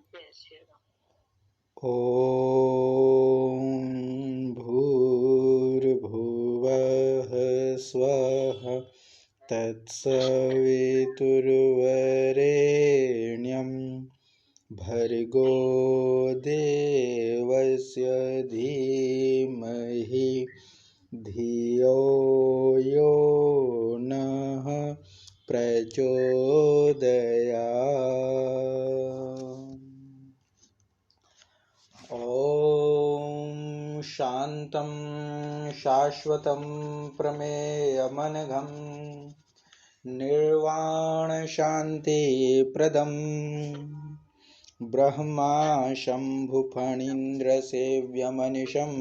ॐ भूर्भुवः स्वः तत्सवितुर्वरेण्यं भर्गो देवस्य धीमहि धियो यो नः प्रचोदयात्। ॐ शान्तं शाश्वतं प्रमेयमनघं निर्वाणशान्तिप्रदं ब्रह्मा शम्भुफणीन्द्रसेव्यमनिशं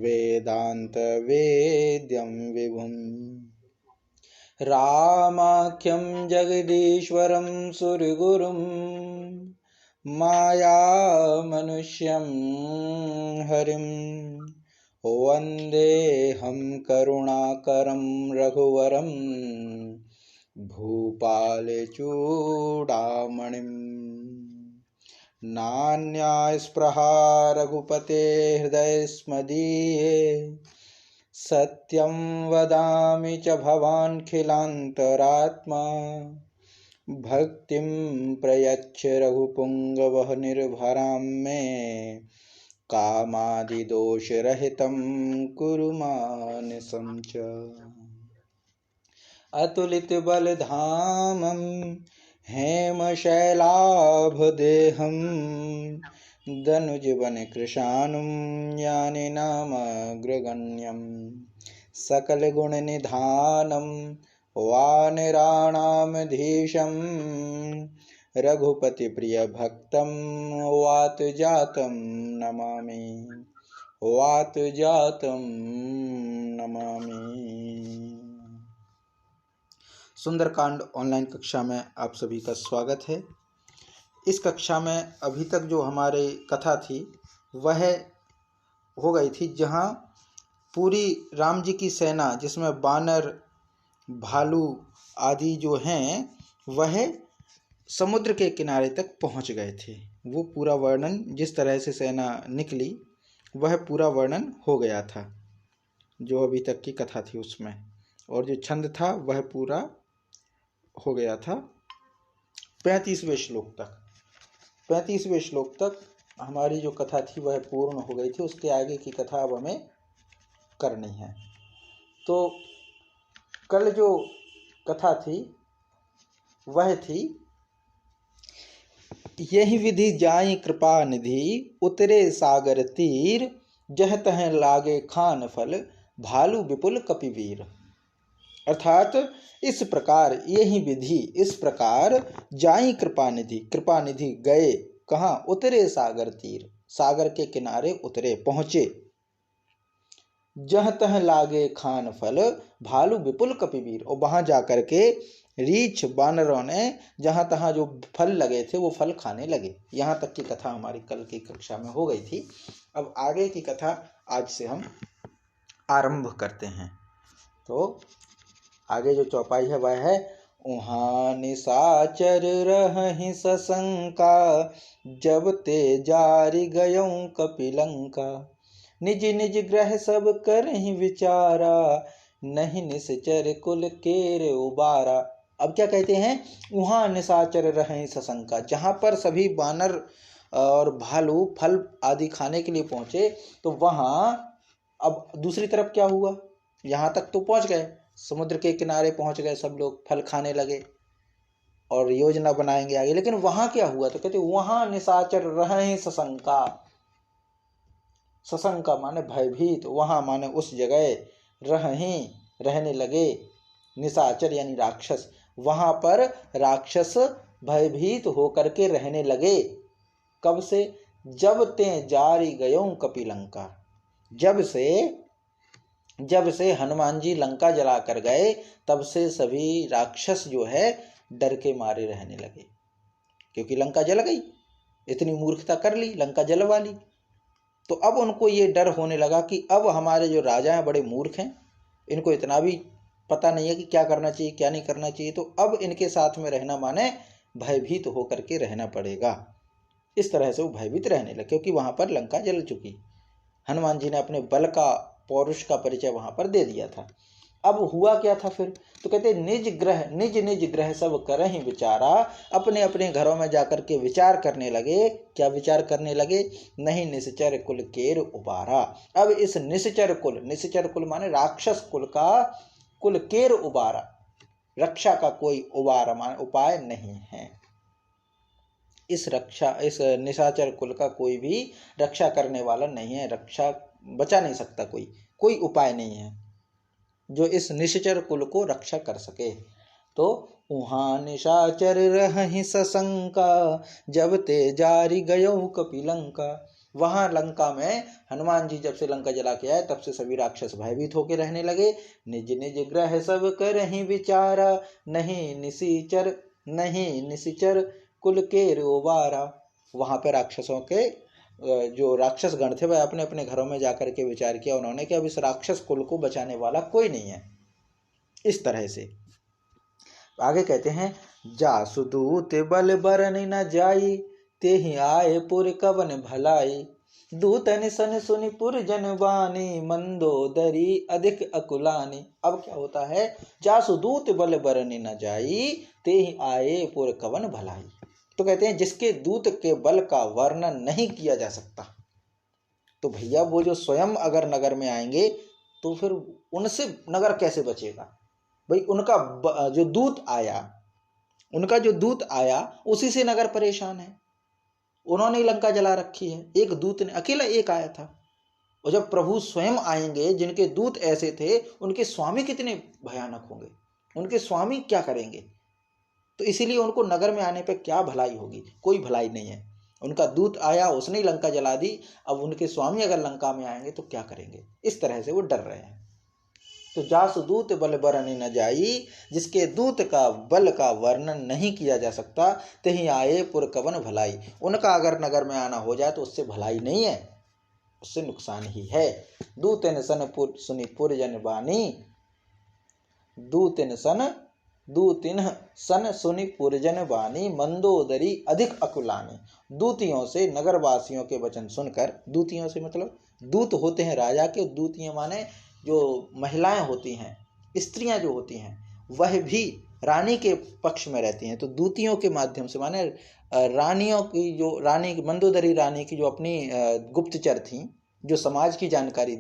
वेदान्तवेद्यं विभुम् रामाख्यं जगदीश्वरं सुरगुरुं मायामनुष्यं हरिं वन्देऽहं करुणाकरं रघुवरं भूपालचूडामणिं नान्यास्पृहा रघुपते हृदयस्मदीये सत्यं वदामि च भवान्खिलान्तरात्मा भक्तिं प्रयच्छ रघुपुङ्गवः निर्भरां मे कामादिदोषरहितं कुरु मानसं च अतुलितबलधामं हेमशैलाभदेहं दनुजवनकृशानुं यानिनामग्रगण्यं सकलगुणनिधानं वानराणामधीशं रघुपतिप्रियभक्तं वातजातं नमामि वातजातं नमामि। सुंदरकांड ऑनलाइन कक्षा में आप सभी का स्वागत है। इस कक्षा में अभी तक जो हमारी कथा थी वह हो गई थी, जहाँ पूरी राम जी की सेना जिसमें बानर भालू आदि जो हैं वह समुद्र के किनारे तक पहुंच गए थे। वो पूरा वर्णन, जिस तरह से सेना निकली वह पूरा वर्णन हो गया था जो अभी तक की कथा थी उसमें, और जो छंद था वह पूरा हो गया था 35वें श्लोक तक। 35वें श्लोक तक हमारी जो कथा थी वह पूर्ण हो गई थी। उसके आगे की कथा अब हमें करनी है। तो कल जो कथा थी वह थी, यही विधि जाई कृपा निधि उतरे सागर तीर जह तह लागे खान फल भालू विपुल कपिवीर। अर्थात इस प्रकार, यही विधि, इस प्रकार जाई कृपा निधि गए कहाँ? उतरे सागर तीर, सागर के किनारे उतरे, पहुंचे। जह तह लागे खान फल भालू विपुल कपिवीर, और वहां जाकर के रीछ बानरों ने जहां तहां जो फल लगे थे वो फल खाने लगे। यहां तक की कथा हमारी कल की कक्षा में हो गई थी। अब आगे की कथा आज से हम आरंभ करते हैं। तो आगे जो चौपाई है वह है, उहाँ निशाचर रहहि सशंका जब ते जारि गयऊं कपिलंका निज निज ग्रह सब करहि विचारा नहीं निश्चर कुल केर उबारा। अब क्या कहते हैं? उहाँ निशाचर रहहि सशंका, जहाँ पर सभी बानर और भालू फल आदि खाने के लिए पहुंचे, तो वहां अब दूसरी तरफ क्या हुआ? यहाँ तक तो पहुंच गए, समुद्र के किनारे पहुंच गए, सब लोग फल खाने लगे और योजना बनाएंगे आगे। लेकिन वहां क्या हुआ? तो कहते वहां निशाचर रहहि सशंका। सशंका माने भयभीत, वहां माने उस जगह, रहहि रहने लगे, निशाचर यानी राक्षस, वहां पर राक्षस भयभीत होकर के रहने लगे। कब से? जब ते जारी गयों कपिलंका, जब से हनुमान जी लंका जला कर गए तब से सभी राक्षस जो है डर के मारे रहने लगे, क्योंकि लंका जल गई, इतनी मूर्खता कर ली, लंका जलवा ली। तो अब उनको ये डर होने लगा कि अब हमारे जो राजा हैं बड़े मूर्ख हैं, इनको इतना भी पता नहीं है कि क्या करना चाहिए क्या नहीं करना चाहिए, तो अब इनके साथ में रहना माने भयभीत होकर के रहना पड़ेगा। इस तरह से वो भयभीत रहने लगे, क्योंकि वहां पर लंका जल चुकी। हनुमान जी ने अपने बल का, पौरुष का परिचय वहां पर दे दिया था। अब हुआ क्या था फिर? तो कहते निज निज ग्रह सब करहि विचारा, अपने अपने घरों में जाकर के विचार करने लगे। क्या विचार करने लगे? नहीं निश्चर कुल केर उबारा। अब इस निश्चर कुल माने राक्षस कुल का, कुल केर उबारा, रक्षा का कोई उबारा माने उपाय नहीं है। इस निशाचर कुल का कोई भी रक्षा करने वाला नहीं है, रक्षा बचा नहीं सकता, कोई उपाय नहीं है जो इस निशाचर कुल को रक्षा कर सके। तो उहाँ निशाचर रहहि सशंका, जब ते जारी गयो कपिलंका। वहां लंका में हनुमान जी जब से लंका जला के आए तब से सभी राक्षस भयभीत होकर रहने लगे। निज निज ग्रह सब करहि विचारा, नहीं निशिचर कुल के रोबारा। वहां पे राक्षसों के जो राक्षस गण थे वह अपने अपने घरों में जाकर के विचार किया उन्होंने कि अब इस राक्षस कुल को बचाने वाला कोई नहीं है। इस तरह से आगे कहते हैं, जासु दूत बल बरन न जाई, ते ही आए पुर कवन भलाई। दूतन सन सुनि पुर जन बानी, मंदोदरी अधिक अकुलानी। अब क्या होता है? जासु दूत बल बरन न जाई, ते ही आए पुर कवन भलाई। तो कहते हैं जिसके दूत के बल का वर्णन नहीं किया जा सकता, तो भैया वो जो स्वयं अगर नगर में आएंगे तो फिर उनसे नगर कैसे बचेगा? भाई उनका जो दूत आया उसी से नगर परेशान है। उन्होंने लंका जला रखी है, एक दूत ने, अकेला एक आया था। और जब प्रभु स्वयं आएंगे, जिनके दूत ऐसे थे, उनके स्वामी कितने भयानक होंगे, उनके स्वामी क्या करेंगे? तो इसीलिए उनको नगर में आने पे क्या भलाई होगी? कोई भलाई नहीं है। उनका दूत आया, उसने लंका जला दी, अब उनके स्वामी अगर लंका में आएंगे तो क्या करेंगे? इस तरह से वो डर रहे हैं। तो जासु दूत बल बरन न जाई, जिसके दूत का बल का वर्णन नहीं किया जा सकता, तही आए पुर कवन भलाई। उनका अगर नगर में आना हो जाए तो उससे भलाई नहीं है, उससे नुकसान ही है। दूतन सन सुनि पुर जन बानी, दूतिन सन सुनि पुरजन बानी, मंदोदरी अधिक अकुलानी। दूतियों से, नगरवासियों के वचन सुनकर, दूतियों से मतलब दूत होते हैं राजा के, दूतियां माने जो महिलाएं होती हैं, स्त्रियां जो होती हैं, वह भी रानी के पक्ष में रहती हैं। तो दूतियों के माध्यम से माने रानियों की, जो रानी, मंदोदरी रानी की जो अपनी गुप्तचर थी, जो समाज की जानकारी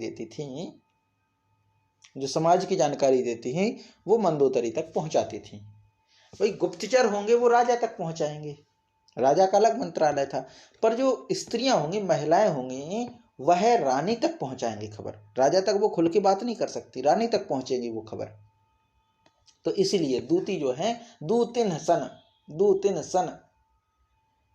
देती हैं, वो मंदोदरी तक पहुंचाती थी। वही गुप्तचर होंगे वो राजा तक पहुंचाएंगे, राजा का अलग मंत्रालय था। पर जो स्त्रियां होंगी, महिलाएं होंगी, वह रानी तक पहुंचाएंगी खबर। राजा तक वो खुल के बात नहीं कर सकती, रानी तक पहुंचेगी वो खबर। तो इसीलिए दूती जो है, दूतिन सन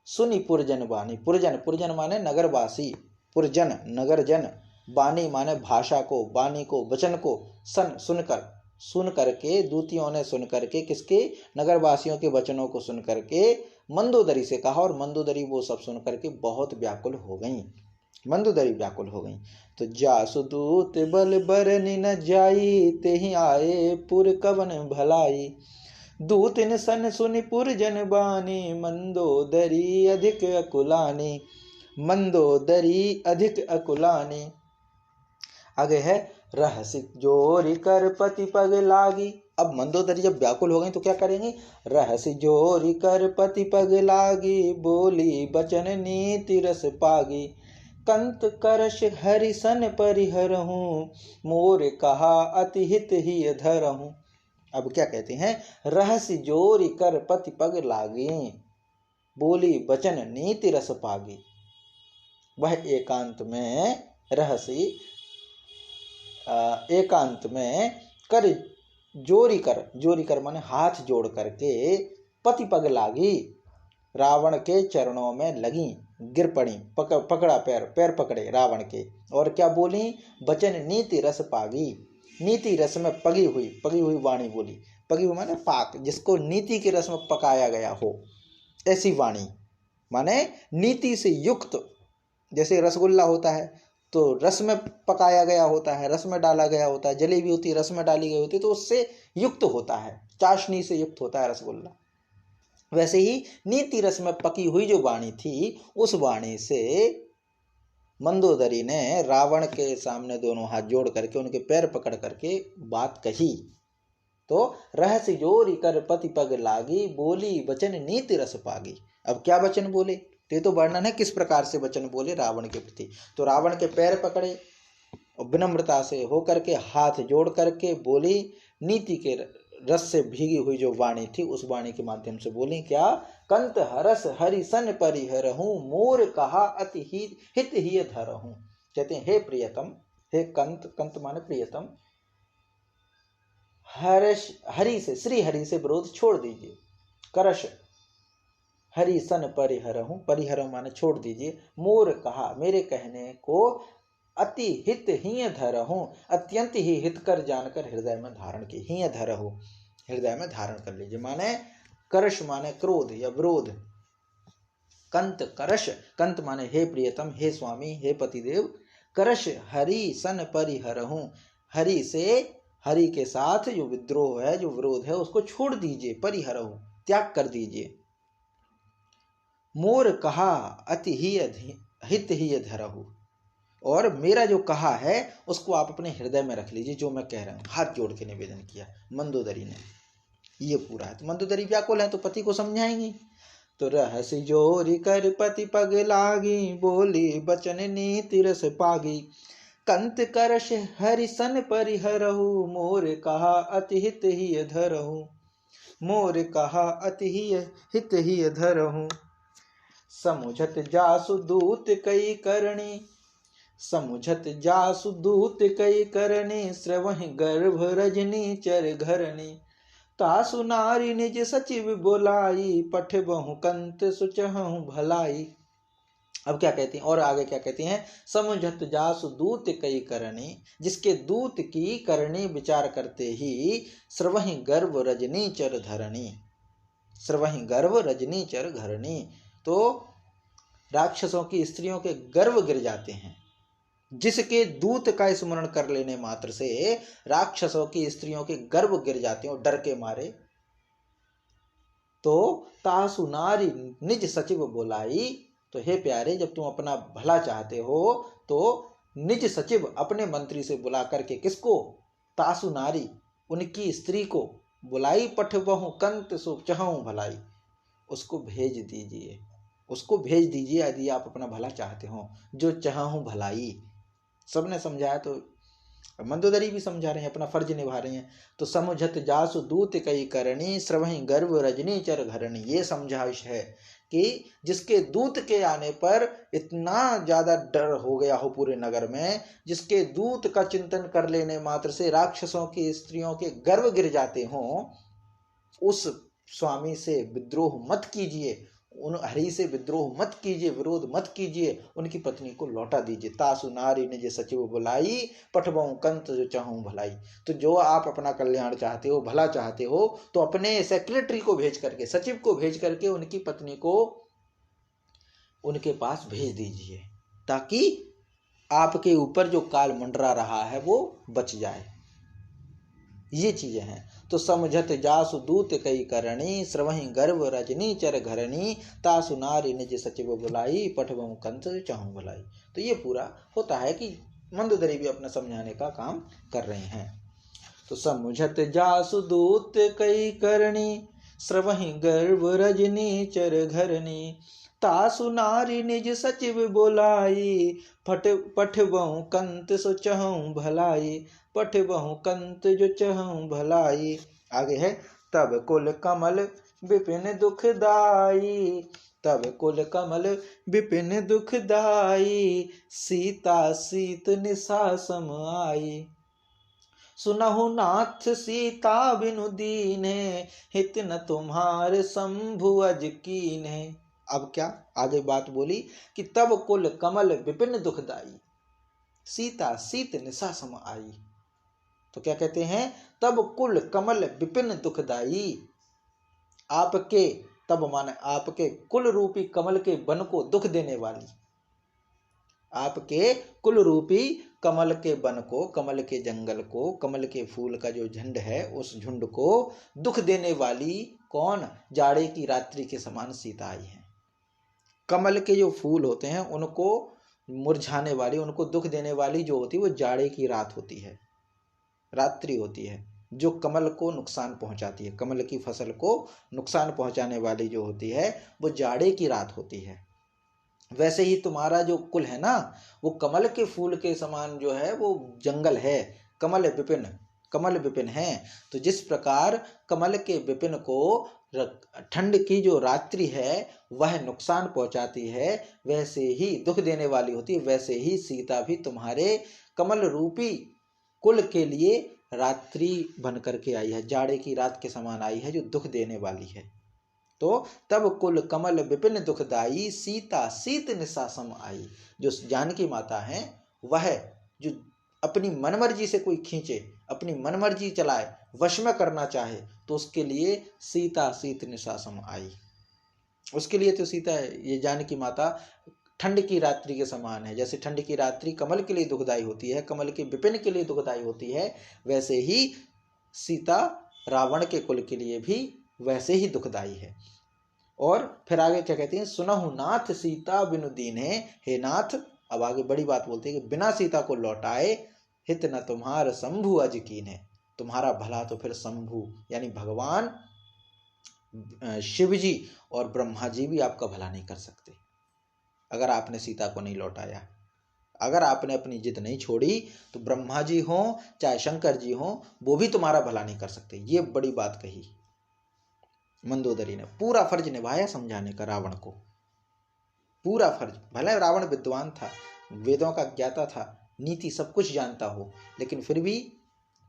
सुनि पुरजन बानी। पुरजन माने नगरवासी, पुरजन नगरजन, बानी माने भाषा को, बानी को, वचन को, सुन करके, दूतियों ने सुन करके, किसके? नगरवासियों के वचनों को सुन करके मंदोदरी से कहा, और मंदोदरी वो सब सुन करके बहुत व्याकुल हो गई। तो जासु दूत बल बरनि न जाई, तेहि आए पुर कवन भलाई। दूतिन सन सुनि पुर जन बानी, मंदोदरी अधिक अकुलानी। आगे है, रहस्य जोरी कर पति पग लागी। अब मंदोदरी जब व्याकुल हो गई तो क्या करेंगे? रहस्य जोरी कर पति पग लागी, बोली बचन नीति रस पागी। कंत करश हरिसन परिहरहूं, मोर कहा अति हित ही धरहूं। अब क्या कहते हैं? रहस्य जोरी कर पति पग लागी, बोली बचन नीति रस पागी। वह एकांत में कर जोरी कर माने हाथ जोड़ करके, पति पग लागी, रावण के चरणों में लगी, गिर पड़ी, पकड़ा, पैर पकड़े रावण के, और क्या बोली? बचन नीति रस पागी। नीति रस में पगी हुई वाणी बोली। पगी हुई माने पाक, जिसको नीति के रस में पकाया गया हो, ऐसी वाणी माने नीति से युक्त। जैसे रसगुल्ला होता है तो रस में पकाया गया होता है, रस में डाला गया होता है। जलेबी होती है, रस में डाली गई होती है, तो उससे युक्त होता है, चाशनी से युक्त होता है रसगुल्ला। वैसे ही नीति रस में पकी हुई जो वाणी थी, उस वाणी से मंदोदरी ने रावण के सामने दोनों हाथ जोड़ करके उनके पैर पकड़ करके बात कही। तो रहस्य जोरी कर पति पग लागी, बोली वचन नीति रस पागी। अब क्या वचन बोले, ये तो वर्णन है किस प्रकार से वचन बोले रावण के प्रति। तो रावण के पैर पकड़े और विनम्रता से होकर के हाथ जोड़ करके बोली, नीति के रस से भीगी हुई जो वाणी थी, उस वाणी के माध्यम से बोली क्या, कंत हरस हरि सन परिहरहूं, मोर कहा अति हित ही धरहूं। कहते हैं हे प्रियतम, हे कंत, कंत माने प्रियतम, हरि से, श्री हरि से विरोध छोड़ दीजिए। करश हरि सन परिहरहूं, परिहर माने छोड़ दीजिए। मोर कहा, मेरे कहने को अति हित ही धरहूं, अत्यंत ही हित कर जानकर हृदय में धारण की। ही धरहूं, हृदय में धारण कर लीजिए। माने करश माने क्रोध या विरोध। कंत करश, कंत माने हे प्रियतम, हे स्वामी, हे पतिदेव। करश हरि सन परिहरहूं, हरि से, हरि के साथ जो विद्रोह है, जो विरोध है, उसको छोड़ दीजिए। परिहरहूं, त्याग कर दीजिए। मोर कहा अति ही हित ही धरहूं, और मेरा जो कहा है उसको आप अपने हृदय में रख लीजिए, जो मैं कह रहा हूं। हाथ जोड़ के निवेदन किया मंदोदरी ने। ये पूरा है। तो मंदोदरी व्याकुल है तो पति को समझाएंगी। तो रहस्य जोरी कर पति पग लागी, बोली बचन नीति रस पागी। कंत करश हरि सन परिहरहूं, मोर कहा अति हित ही धरहूं, मोर कहा अति हित ही धरहूं। समुझत जासु दूत कई करणी, समुझत जासु दूत कई करणी, श्रवहि गर्भ रजनी चर घरणी। तासु नारी निज सचिव बोलाई, पठ बहु कंत सुचहु भलाई। अब क्या कहती हैं, और आगे क्या कहती हैं, समुझत जासु दूत कई करणी, जिसके दूत की करणी विचार करते ही, श्रवहि गर्भ रजनी चर धरणी, श्रवहि गर्भ रजनी चर घरणी। तो राक्षसों की स्त्रियों के गर्भ गिर जाते हैं। जिसके दूत का स्मरण कर लेने मात्र से राक्षसों की स्त्रियों के गर्भ गिर जाते हैं डर के मारे। तो तासु नारी निज सचिव बोलाई, तो हे प्यारे, जब तुम अपना भला चाहते हो तो निज सचिव, अपने मंत्री से बुला करके, किसको, तासु नारी, उनकी स्त्री को बुलाई। पठ बहु कंत सो चहु भलाई, उसको भेज दीजिए, उसको भेज दीजिए यदि आप अपना भला चाहते हो। जो चाहूं भलाई, सबने समझाया तो मंदोदरी भी समझा रहे हैं, अपना फर्ज निभा रहे हैं। तो समुझत जासु दूत कई करणी, श्रवहि गर्भ रजनी चर घरणी। ये समझाइश है कि जिसके दूत के आने पर इतना ज्यादा डर हो गया हो पूरे नगर में, जिसके दूत का चिंतन कर लेने मात्र से राक्षसों की स्त्रियों के गर्भ गिर जाते हों, उस स्वामी से विद्रोह मत कीजिए, उन हरि से विद्रोह मत कीजिए, विरोध मत कीजिए, उनकी पत्नी को लौटा दीजिए। तासु नारी निज सचिव बुलाई, पठबहु कंत जो चाहूं भलाई। तो जो आप अपना कल्याण चाहते हो, भला चाहते हो, तो अपने सेक्रेटरी को भेज करके, सचिव को भेज करके उनकी पत्नी को उनके पास भेज दीजिए, ताकि आपके ऊपर जो काल मंडरा रहा है वो बच जाए। ये चीजें हैं। तो समुझत जासु दूत कई करणी, श्रवहि गर्भ रजनी चर घरणी। तासु नारी निज सचिव बुलाई, पठबहु कंत चाहूं भलाई। तो ये पूरा होता है कि मंदोदरी भी अपना समझाने का काम कर रहे हैं। तो समुझत जासु दूत कई करणी, श्रवहि गर्भ रजनी चर घरणी। तासु नारी निज सचिव बोलाई, पठबहु कंत सो चहु भलाई, पठबहु कंत जो चहु भलाई। आगे है, तब कुल कमल विपिन दुखदाई, तब कुल कमल विपिन दुखदाई, सीता सीत निशा सम आई। सुनहु नाथ सीता बिनु दीने, हित न तुम्हारे शंभु अज कीने। अब क्या आगे बात बोली कि तब कुल कमल विपिन दुखदाई, सीता सीत निशा सम आई। तो क्या कहते हैं, तब कुल कमल विपिन दुखदाई, आपके, तब माने आपके कुल रूपी कमल के वन को दुख देने वाली, आपके कुल रूपी कमल के वन को, कमल के जंगल को, कमल के फूल का जो झुंड है उस झुंड को दुख देने वाली कौन? जाड़े की रात्रि के समान सीता आई है। कमल के जो फूल होते हैं उनको मुरझाने वाली, उनको दुख देने वाली जो होती है वो जाड़े की रात होती है, रात्रि होती है, जो कमल को नुकसान पहुंचाती है। कमल की फसल को नुकसान पहुंचाने वाली जो होती है वो जाड़े की रात होती है। वैसे ही तुम्हारा जो कुल है ना, वो कमल के फूल के समान जो है वो जंगल है, कमल विपिन, कमल विपिन है। तो जिस प्रकार कमल के विपिन को ठंड की जो रात्रि है वह नुकसान पहुंचाती है, वैसे ही दुख देने वाली होती है, वैसे ही सीता भी तुम्हारे कमल रूपी कुल के लिए रात्रि बन करके आई है, जाड़े की रात के समान आई है जो दुख देने वाली है। तो तब कुल कमल विपिन दुखदाई, सीता शीत निशा सम आई। जो जानकी माता है वह जो अपनी मनमर्जी से कोई खींचे, अपनी मनमर्जी चलाए, वश में करना चाहे, तो उसके लिए सीता शीत निशा सम आई। उसके लिए तो सीता, ये जानकी माता ठंड की रात्रि के समान है। जैसे ठंड की रात्रि कमल के लिए दुखदाई होती है, कमल के विपिन के लिए दुखदाई होती है, वैसे ही सीता रावण के कुल के लिए भी वैसे ही दुखदाई है। और फिर आगे क्या कहती हैं? सुनहु नाथ सीता बिनु दीन्हे, हे नाथ, अब आगे बड़ी बात बोलते हैं कि बिना सीता को लौटाए, हित न तुम्हार शंभु अज कीन्हे। तुम्हारा भला तो फिर शंभु यानी भगवान शिव जी और ब्रह्मा जी भी आपका भला नहीं कर सकते। अगर आपने सीता को नहीं लौटाया, अगर आपने अपनी जिद नहीं छोड़ी, तो ब्रह्मा जी हो चाहे शंकर जी हो, वो भी तुम्हारा भला नहीं कर सकते। ये बड़ी बात कही मंदोदरी ने। पूरा फर्ज निभाया समझाने का रावण को, पूरा फर्ज। भले रावण विद्वान था, वेदों का ज्ञाता था, नीति सब कुछ जानता हो, लेकिन फिर भी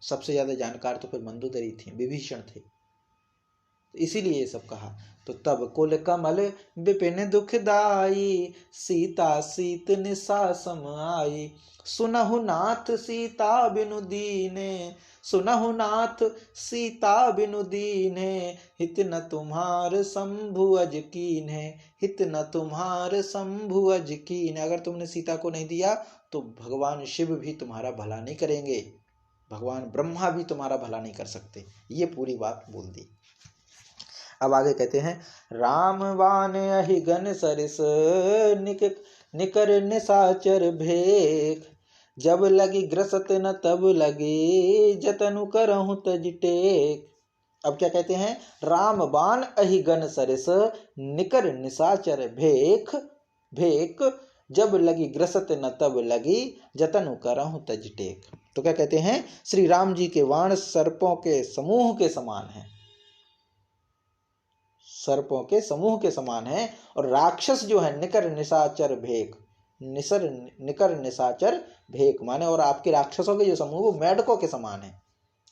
सबसे ज्यादा जानकार तो फिर मंदोदरी थी, विभीषण थे। तो इसीलिए ये सब कहा। तो तब कुल कमल विपिन दुखदाई, सीता शीत निशा सम आई। सुनहु नाथ सीता बिनु दीने, सुनहु नाथ सीता बिनु दीने, हित न तुम्हार शंभु अज कीन्हे, हित न तुम्हार शंभु अज कीन्हे। अगर तुमने सीता को नहीं दिया तो भगवान शिव भी तुम्हारा भला नहीं करेंगे, भगवान ब्रह्मा भी तुम्हारा भला नहीं कर सकते। ये पूरी बात बोल दी। अब आगे कहते हैं, रामवान अहि गन सरिस, निकर निशाचर भेख, जब लगी ग्रसत न तब लगे, जतनु करहु तज टेक। अब क्या कहते हैं? रामबान अहि गन सरिस, निकर निशाचर भेख, भेक, जब लगी ग्रसत न तब लगी, जतनु करहु तज टेक। तो क्या कहते हैं? श्री राम जी के बाण सर्पों के समूह के समान है, सर्पों के समूह के समान है। और राक्षस जो है निकर निशाचर भेक, निकर निशाचर भेक माने, और आपके राक्षसों के जो समूह वो मेढकों के समान है।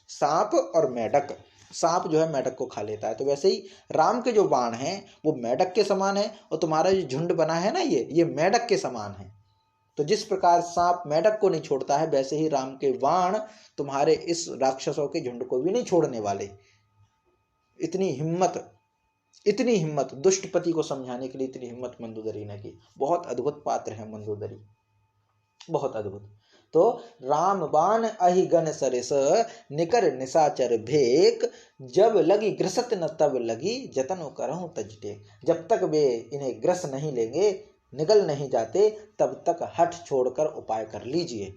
सांप और मेढक, सांप जो है मेढक को खा लेता है, तो वैसे ही राम के जो बाण हैं वो मेढक के समान है, और तुम्हारा जो झुंड बना है ना ये मेढक के समान है। तो जिस प्रकार सांप मेढक को नहीं छोड़ता है, वैसे ही राम के बाण तुम्हारे इस राक्षसों के झुंड को भी नहीं छोड़ने वाले। इतनी हिम्मत दुष्टपति को समझाने के लिए इतनी हिम्मत मंदोदरी ने की। बहुत अद्भुत पात्र है मंदोदरी, बहुत अद्भुत। तो रामबाण अहि गन सरिस, निकर निशाचर भेक, जब लगी ग्रसत न तब लगी, जतन करहु तज टेक। जब तक वे इन्हें ग्रस नहीं लेंगे, निगल नहीं जाते, तब तक हठ छोड़कर उपाय कर लीजिए।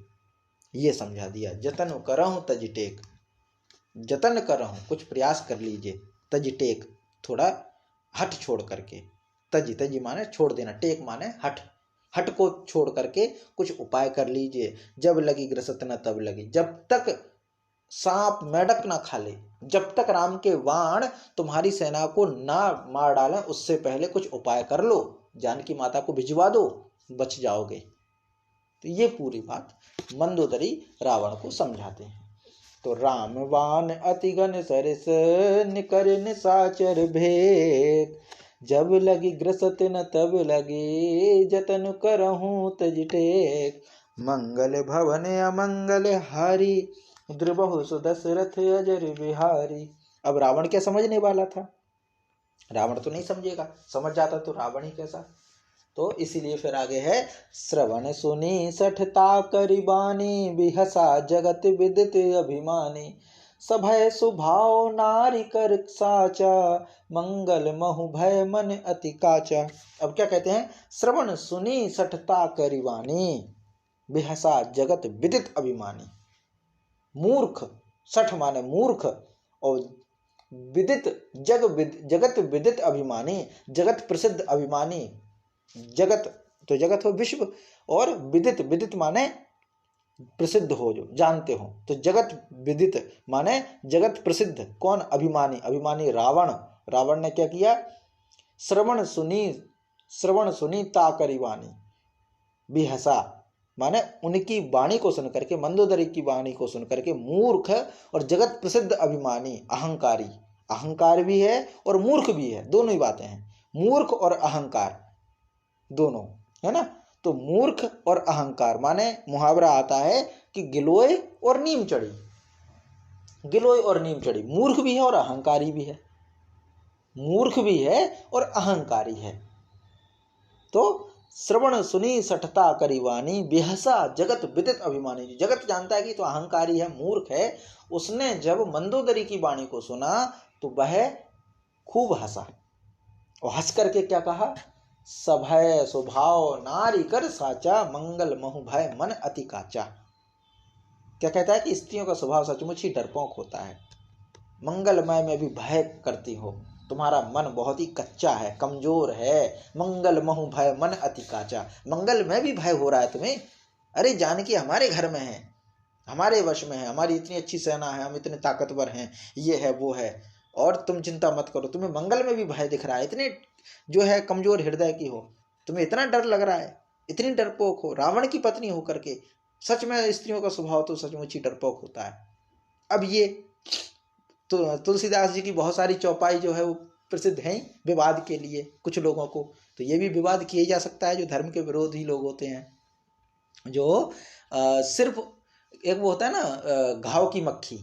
ये समझा दिया। जतन करहु तज टेक, जतन करहु कुछ प्रयास कर लीजिए, तज टेक थोड़ा हट छोड़ करके, तजी माने छोड़ देना, टेक माने हट, हट को छोड़ करके कुछ उपाय कर लीजिए। जब लगी ग्रसत न तब लगी, जब तक सांप मेढक ना खा ले, जब तक राम के बाण तुम्हारी सेना को ना मार डालें, उससे पहले कुछ उपाय कर लो, जानकी माता को भिजवा दो, बच जाओगे। तो ये पूरी बात मंदोदरी रावण को समझाते हैं। तो रामबाण अति गन सरिस, निकर निशाचर भेक, जब लगी ग्रसत न तब लगे, जतन करहु तज टेक। मंगल भवन अमंगल हारी, द्रुबहु सुदशरथ अजर बिहारी। अब रावण क्या समझने वाला था? रावण तो नहीं समझेगा, समझ जाता तो रावण ही कैसा। तो इसीलिए फिर आगे है, श्रवण सुनी सठता करिबानी, बिहसा जगत विदित अभिमानी, सभय सुभाव नारी कर साचा, मंगल महु भय मन अति काचा। अब क्या कहते हैं, श्रवण सुनी सठता करिबानी, बिहसा जगत विदित अभिमानी। मूर्ख, सठ माने मूर्ख, और विदित जगत विदित अभिमानी, जगत प्रसिद्ध अभिमानी। जगत तो जगत हो विश्व, और विदित, विदित माने प्रसिद्ध हो, जो जानते हो। तो जगत विदित माने जगत प्रसिद्ध। कौन? अभिमानी। अभिमानी रावण। रावण ने क्या किया? श्रवण सुनी ता करिवानी, बिहसा माने उनकी वाणी को सुन करके, मंदोदरी की वाणी को सुन करके मूर्ख और जगत प्रसिद्ध अभिमानी, अहंकारी। अहंकार भी है और मूर्ख भी है, दोनों ही बातें हैं। मूर्ख और अहंकार दोनों है ना। तो मूर्ख और अहंकार माने मुहावरा आता है कि गिलोय और नीम चढ़ी। गिलोय और नीम चढ़ी, मूर्ख भी है और अहंकारी भी है। मूर्ख भी है और अहंकारी है। तो श्रवण सुनी सठता करिवानी, बिहसा जगत विदित अभिमानी। जगत जानता है कि तो अहंकारी है, मूर्ख है। उसने जब मंदोदरी की वाणी को सुना तो वह खूब हंसा, और हंस करके क्या कहा? सभय स्वभाव नारी कर साचा, मंगल महु भय मन अति काचा। क्या कहता है कि स्त्रियों का स्वभाव सचमुच ही डरपोक होता है, मंगलमय में भी भय करती हो, तुम्हारा मन बहुत ही कच्चा है, कमजोर है। मंगल महु भय मन अति काचा, मंगल में भी भय हो रहा है तुम्हें। अरे जानकी हमारे घर में है, हमारे वश में है, हमारी इतनी अच्छी सेना है, हम इतने ताकतवर हैं, ये है वो है, और तुम चिंता मत करो। तुम्हें मंगल में भी भय दिख रहा है, इतने जो है कमजोर हृदय की हो, तुम्हें इतना डर लग रहा है, इतनी डरपोक हो, रावण की पत्नी हो करके। सच में स्त्रियों का स्वभाव तो सचमुच ही डरपोक होता है। अब ये तो तुलसीदास जी की बहुत सारी चौपाई जो है वो प्रसिद्ध हैं विवाद के लिए कुछ लोगों को। तो ये भी विवाद किया जा सकता है जो धर्म के विरोधी लोग होते हैं, जो सिर्फ एक वो होता है ना, घाव की मक्खी।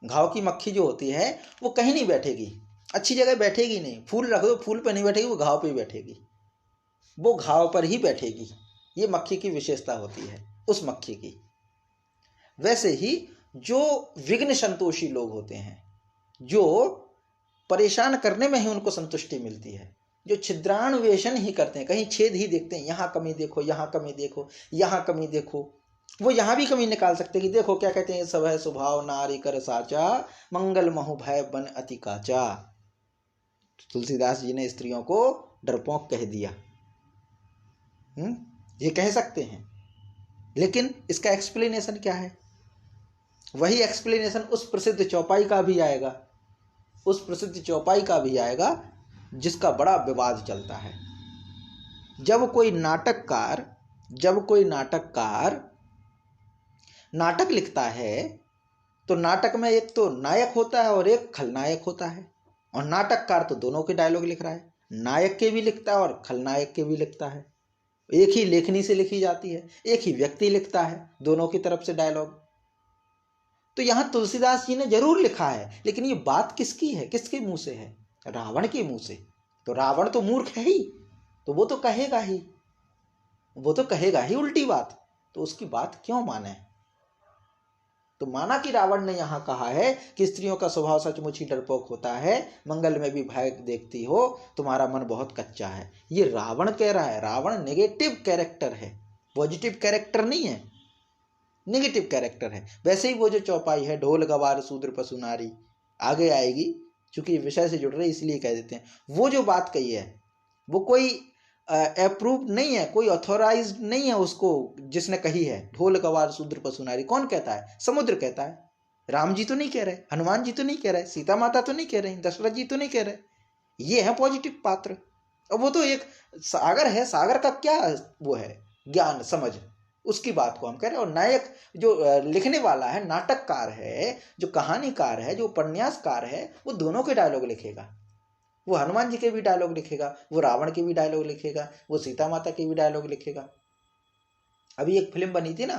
घाव की मक्खी जो होती है वो कहीं नहीं बैठेगी, अच्छी जगह बैठेगी नहीं। फूल रख दो, फूल पर नहीं बैठेगी, वो घाव पे ही बैठेगी, वो घाव पर ही बैठेगी। ये मक्खी की विशेषता होती है उस मक्खी की। वैसे ही जो विघ्न संतोषी लोग होते हैं, जो परेशान करने में ही उनको संतुष्टि मिलती है, जो छिद्रान्वेषण ही करते हैं, कहीं छेद ही देखते हैं, यहाँ कमी देखो, यहाँ कमी देखो, यहाँ कमी देखो, वो यहाँ भी कमी निकाल सकते हैं कि देखो क्या कहते हैं, सब है स्वभाव नारी कर साचा, मंगल महु भय बन अति काचा। तुलसीदास जी ने स्त्रियों को डरपोक कह दिया। ये कह सकते हैं, लेकिन इसका एक्सप्लेनेशन क्या है? वही एक्सप्लेनेशन उस प्रसिद्ध चौपाई का भी आएगा, उस प्रसिद्ध चौपाई का भी आएगा जिसका बड़ा विवाद चलता है। जब कोई नाटककार नाटक लिखता है तो नाटक में एक तो नायक होता है और एक खलनायक होता है, और नाटककार तो दोनों के डायलॉग लिख रहा है, नायक के भी लिखता है और खलनायक के भी लिखता है। एक ही लेखनी से लिखी जाती है, एक ही व्यक्ति लिखता है दोनों की तरफ से डायलॉग। तो यहां तुलसीदास जी ने जरूर लिखा है, लेकिन ये बात किसकी है, किसके मुंह से है? रावण के मुंह से। तो रावण तो मूर्ख है ही, तो वो तो कहेगा ही उल्टी बात। तो उसकी बात क्यों माने? तो माना कि रावण ने यहां कहा है कि स्त्रियों का स्वभाव सचमुच ही डरपोक होता है, मंगल में भी भय देखती हो, तुम्हारा मन बहुत कच्चा है। ये रावण कह रहा है। रावण नेगेटिव कैरेक्टर है, पॉजिटिव कैरेक्टर नहीं है, नेगेटिव कैरेक्टर है। वैसे ही वो जो चौपाई है, ढोल गवार शूद्र पशु नारी, आगे आएगी, चूंकि विषय से जुड़ रही इसलिए कह देते हैं। वो जो बात कही है वो कोई अप्रूव नहीं है, कोई ऑथोराइज्ड नहीं है उसको जिसने कही है। ढोल गवार शूद्र पशु नारी कौन कहता है? समुद्र कहता है। राम जी तो नहीं कह रहे, हनुमान जी तो नहीं कह रहे, सीता माता तो नहीं कह रहे, दशरथ जी तो नहीं कह रहे। ये है पॉजिटिव पात्र। अब वो तो एक सागर है, सागर का क्या वो है ज्ञान समझ, उसकी बात को हम कह रहे हैं। और नायक जो लिखने वाला है, नाटककार है, जो कहानीकार है, जो उपन्यासकार है, वो दोनों के डायलॉग लिखेगा। वो हनुमान जी के भी डायलॉग लिखेगा, वो रावण के भी डायलॉग लिखेगा, वो सीता माता के भी डायलॉग लिखेगा। अभी एक फिल्म बनी थी ना,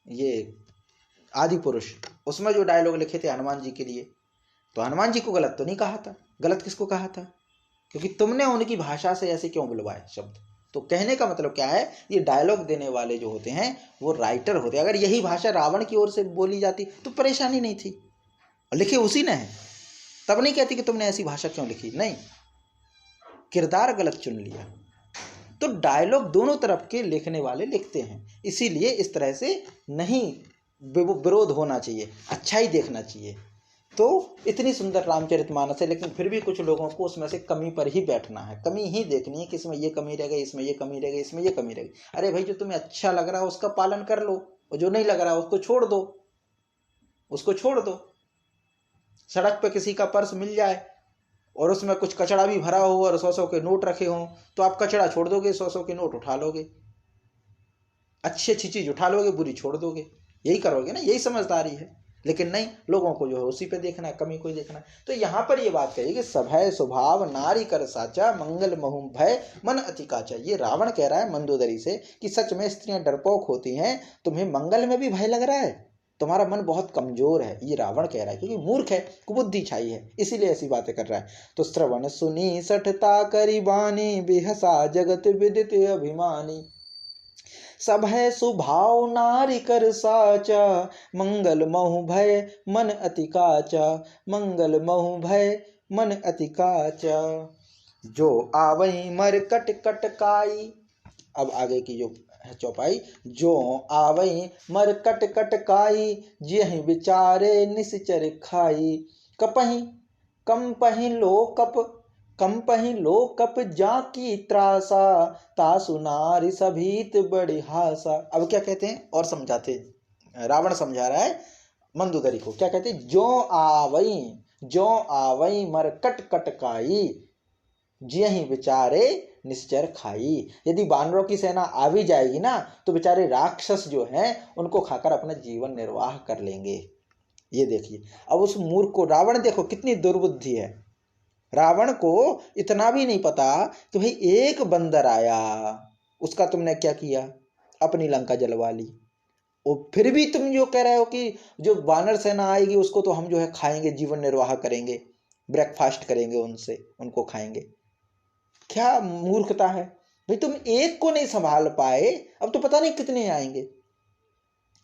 ये आदि पुरुष, उसमें जो डायलॉग लिखे थे हनुमान जी के लिए, तो हनुमान जी को गलत तो नहीं कहा था। गलत किसको कहा था? क्योंकि तुमने उनकी भाषा से ऐसे क्यों बुलवाए शब्द, तो कहने का मतलब क्या है, ये डायलॉग देने वाले जो होते हैं वो राइटर होते हैं। अगर यही भाषा रावण की ओर से बोली जाती तो परेशानी नहीं थी, लिखे उसी ने है, तब नहीं कहती कि तुमने ऐसी भाषा क्यों लिखी, नहीं, किरदार गलत चुन लिया। तो डायलॉग दोनों तरफ के लिखने वाले लिखते हैं, इसीलिए इस तरह से नहीं विरोध होना चाहिए, अच्छा ही देखना चाहिए। तो इतनी सुंदर रामचरितमानस है, लेकिन फिर भी कुछ लोगों को उसमें से कमी पर ही बैठना है, कमी ही देखनी है कि इसमें ये कमी रह गई, इसमें ये कमी रह गई, इसमें ये कमी रह गई। अरे भाई, जो तुम्हें अच्छा लग रहा है उसका पालन कर लो, और जो नहीं लग रहा है उसको छोड़ दो, उसको छोड़ दो। सड़क पे किसी का पर्स मिल जाए और उसमें कुछ कचड़ा भी भरा हो और 100-100 के नोट रखे हों, तो आप कचड़ा छोड़ दोगे, 100-100 के नोट उठा लोगे, अच्छी अच्छी चीज उठा लोगे, बुरी छोड़ दोगे, यही करोगे ना, यही समझदारी है। लेकिन नहीं, लोगों को जो है उसी पे देखना है, कमी कोई देखना है। तो यहाँ पर ये बात कही कि सभय स्वभाव नारी कर साचा, मंगल महु भय मन अति काचा। ये रावण कह रहा है मंदोदरी से कि सच में स्त्रियां डरपोक होती हैं, तुम्हें मंगल में भी भय लग रहा है, तुम्हारा मन बहुत कमजोर है। ये रावण कह रहा है, क्योंकि मूर्ख है, कुबुद्धि छाई है, इसीलिए ऐसी बातें कर रहा है। तो श्रवण सुनी सठता करी बानी, बेहसा जगत विदित अभिमानी। सब है सुभाव नारी कर साचा, मंगल महु भय मन अति काचा, मंगल महु भय मन अति काचा। जो आवई मर कट कट काई, अब आगे की जो है चौपाई, जो आवई मर कट कट काई, जिहि विचारे निश्चर खाई। कपहि कम पहि लो कप जाकी त्रासा, तासु नारी सभीत बड़ी हासा। अब क्या कहते हैं और समझाते, रावण समझा रहा है मंदोदरी को, क्या कहते हैं, जो आवई मर कट कट काई, जिहि विचारे निश्चर खाई। यदि बानरों की सेना आ भी जाएगी ना, तो बेचारे राक्षस जो हैं उनको खाकर अपना जीवन निर्वाह कर लेंगे। ये देखिए, अब उस मूर्ख को, रावण देखो कितनी दुर्बुद्धि है, रावण को इतना भी नहीं पता कि भाई एक बंदर आया, उसका तुमने क्या किया, अपनी लंका जलवा ली, और फिर भी तुम जो कह रहे हो कि जो वानर सेना आएगी उसको तो हम जो है खाएंगे, जीवन निर्वाह करेंगे, ब्रेकफास्ट करेंगे उनसे, उनको खाएंगे। क्या मूर्खता है भाई, तुम एक को नहीं संभाल पाए, अब तो पता नहीं कितने आएंगे,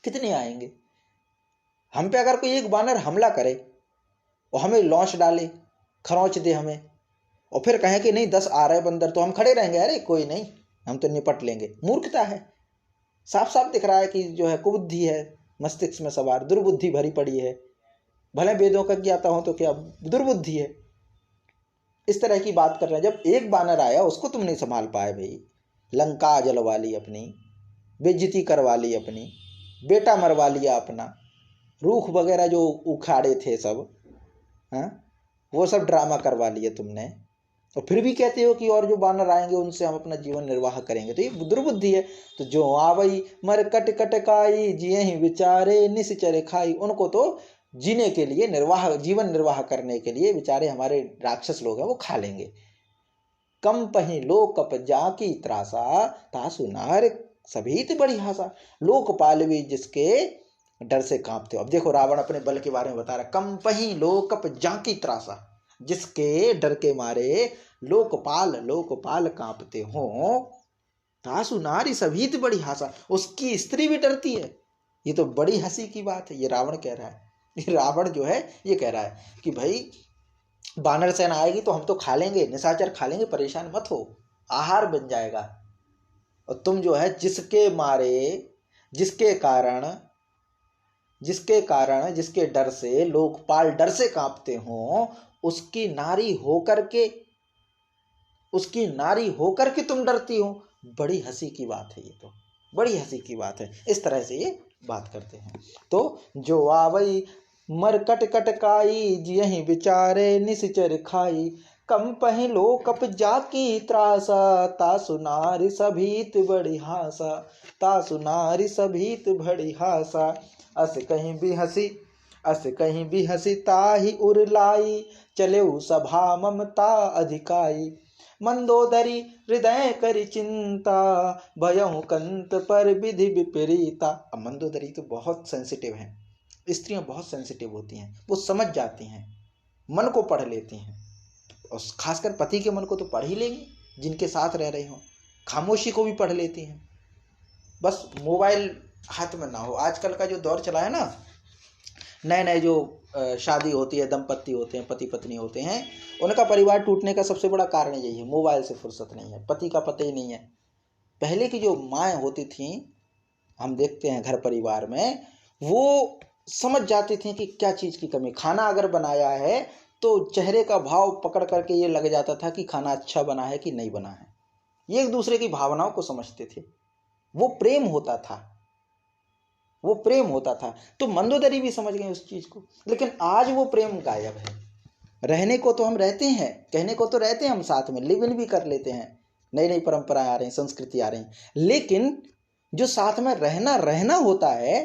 कितने आएंगे। हम पे अगर कोई एक वानर हमला करे और हमें लॉन्च डाले, खरोंच दे हमें, और फिर कहें कि नहीं 10 आ रहे बंदर, तो हम खड़े रहेंगे, अरे कोई नहीं, हम तो निपट लेंगे। मूर्खता है, साफ साफ दिख रहा है कि जो है कुबुद्धि है, मस्तिष्क में सवार दुर्बुद्धि भरी पड़ी है। भले वेदों का ज्ञाता हो तो क्या, दुर्बुद्धि है। इस तरह की बात कर रहे हैं। जब एक बानर आया उसको तुम नहीं संभाल पाए भाई, लंका जलवा ली अपनी, बेइज्जती करवा ली अपनी, बेटा मरवा लिया अपना, रूख वगैरह जो उखाड़े थे सब, हाँ, वो सब ड्रामा करवा लिए तुमने, और फिर भी कहते हो कि और जो बानर आएंगे उनसे हम अपना जीवन निर्वाह करेंगे। तो ये दुर्बुद्धि है। तो जो आवई मर कट कट काई, जिये ही विचारे निश्चर खाई। उनको तो जीने के लिए, निर्वाह, जीवन निर्वाह करने के लिए बेचारे हमारे राक्षस लोग हैं, वो खा लेंगे। कम पही लोकप जाकी त्रासा, तासु नार सभीत बड़ी हासा। लोकपाल भी जिसके डर से कांपते हो। अब देखो रावण अपने बल के बारे में बता रहा है, कम पही लोकप जाकी त्रासा, जिसके डर के मारे लोकपाल कांपते हो, तासु नारी सभीत बड़ी हासा, उसकी स्त्री भी डरती है। ये तो बड़ी हंसी की बात है, ये रावण कह रहा है। ये रावण जो है ये कह रहा है कि भाई बानर सेना आएगी तो हम तो खा लेंगे, निशाचर खा लेंगे, परेशान मत हो, आहार बन जाएगा। और तुम जो है जिसके मारे, जिसके कारण जिसके डर से लोकपाल डर से कांपते हो, उसकी नारी होकर के तुम डरती हो। बड़ी हंसी की बात है, ये तो बड़ी हंसी की बात है। इस तरह से ये बात करते हैं। तो जो आवई मर कट कट काई, जियहि विचारे निश्चर खाई। कम पहि लोकप जाकी त्रासा, तासु नारी सभीत बड़ी हासा, तासु नारी सभीत बड़ी हासा। अस कहीं भी हंसी ताहि उर लाई, चलेउ सभा ममता अधिकाई। मंदोदरी हृदय करी चिंता, भयहु कंत पर विधि विपरीता। अब मंदोदरी तो बहुत सेंसिटिव है, स्त्रियां बहुत सेंसिटिव होती हैं, वो समझ जाती हैं, मन को पढ़ लेती हैं, और खासकर पति के मन को तो पढ़ ही लेंगी जिनके साथ रह रहे हो। खामोशी को भी पढ़ लेती हैं। बस मोबाइल हाथ में ना हो। आजकल का जो दौर चला है ना, नए नए जो शादी होती है, दंपत्ति होते हैं, पति पत्नी होते हैं, उनका परिवार टूटने का सबसे बड़ा कारण यही है, मोबाइल से फुर्सत नहीं है, पति का पता ही नहीं है। पहले की जो माएँ होती थीं, हम देखते हैं घर परिवार में, वो समझ जाती थी कि क्या चीज़ की कमी। खाना अगर बनाया है तो चेहरे का भाव पकड़ करके ये लग जाता था कि खाना अच्छा बना है कि नहीं बना है। ये एक दूसरे की भावनाओं को समझते थे। वो प्रेम होता था, वो प्रेम होता था। तो मंदोदरी भी समझ गए उस चीज को। लेकिन आज वो प्रेम गायब है। रहने को तो हम रहते हैं, कहने को तो रहते हैं, हम साथ में लिव इन भी कर लेते हैं, नई नई परंपराएं आ रही हैं, संस्कृति आ रही हैं, लेकिन जो साथ में रहना होता है,